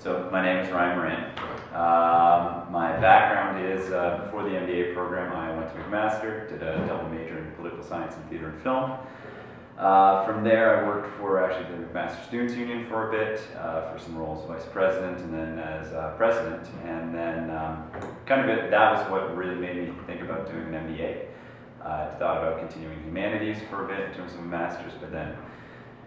So my name is Ryan Moran. My background is, before the MBA program, I went to McMaster, did a double major in political science and theater and film. From there I worked for actually the McMaster Students Union for a bit, for some roles as vice president and then as president. And then that was what really made me think about doing an MBA. I thought about continuing humanities for a bit in terms of a master's, but then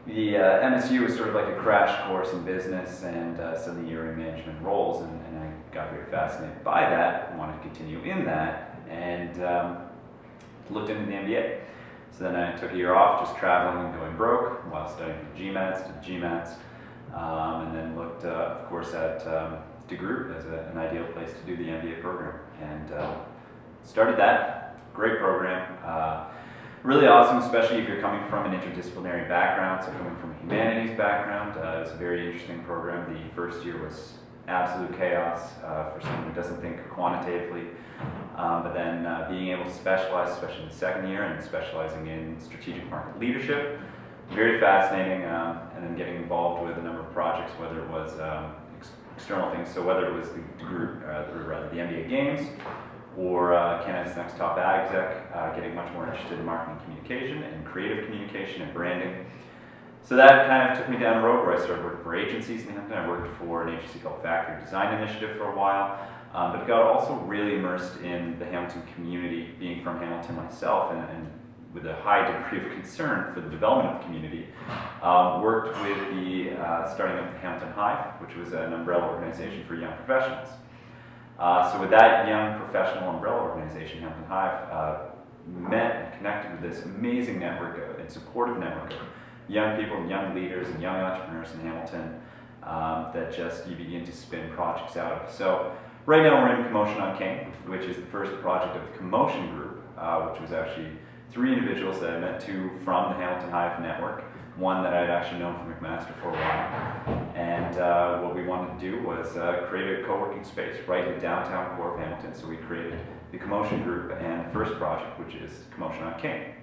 the MSU was sort of like a crash course in business and some of the year in management roles, and I got very fascinated by that and wanted to continue in that, and looked into the MBA. So then I took a year off just traveling and going broke while studying for GMATs, did GMATs, and then looked of course at DeGroote as an ideal place to do the MBA program, and started that. Great program. Really awesome, especially if you're coming from an interdisciplinary background, so coming from a humanities background. It was a very interesting program. The first year was absolute chaos for someone who doesn't think quantitatively, but then being able to specialize, especially in the second year, and specializing in strategic market leadership, very fascinating, and then getting involved with a number of projects, whether it was external things, so whether it was the DeGroote, or rather the MBA Games, or Canada's Next Top Ad Exec, getting much more interested in marketing communication and creative communication and branding. So that kind of took me down a road where I started working for agencies in Hamilton. I worked for an agency called Factory Design Initiative for a while, but got also really immersed in the Hamilton community, being from Hamilton myself, and with a high degree of concern for the development of the community. Worked with the starting up the Hamilton Hive, which was an umbrella organization for young professionals. So with that young professional umbrella organization, Hamilton Hive, met and connected with this amazing network and supportive network of young people, young leaders, and young entrepreneurs in Hamilton that just you begin to spin projects out of. So right now we're in CoMotion on King, which is the first project of the CoMotion group, which was actually 3 individuals that I met, 2 from the Hamilton Hive network, one that I had actually known from McMaster for a while. And what we wanted to do was create a co-working space right in the downtown core of Hamilton. So we created the CoMotion group and the first project, which is CoMotion on King.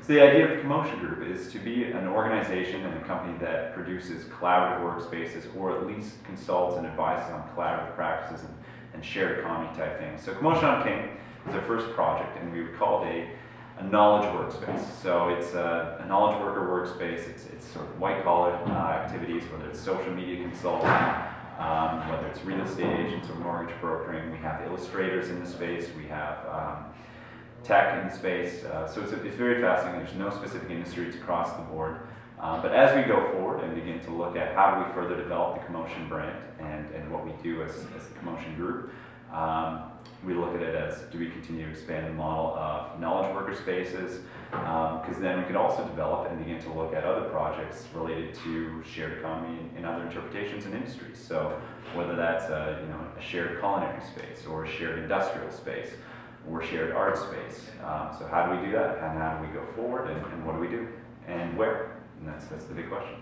So the idea of the CoMotion group is to be an organization and a company that produces collaborative workspaces, or at least consults and advises on collaborative practices and shared economy type things. So CoMotion on King is our first project, and we would call it a knowledge workspace. So it's a knowledge worker workspace. It's sort of white-collar activities, whether it's social media consulting, whether it's real estate agents or mortgage brokering. We have illustrators in the space. We have tech in the space. So it's very fascinating. There's no specific industry. It's across the board. But as we go forward and begin to look at how do we further develop the CoMotion brand and what we do as the CoMotion group, we look at it as, do we continue to expand the model of knowledge worker spaces, because then we could also develop and begin to look at other projects related to shared economy and other interpretations and industries. So whether that's a shared culinary space, or a shared industrial space, or shared art space. So how do we do that, and how do we go forward, and what do we do, and where? And that's the big question.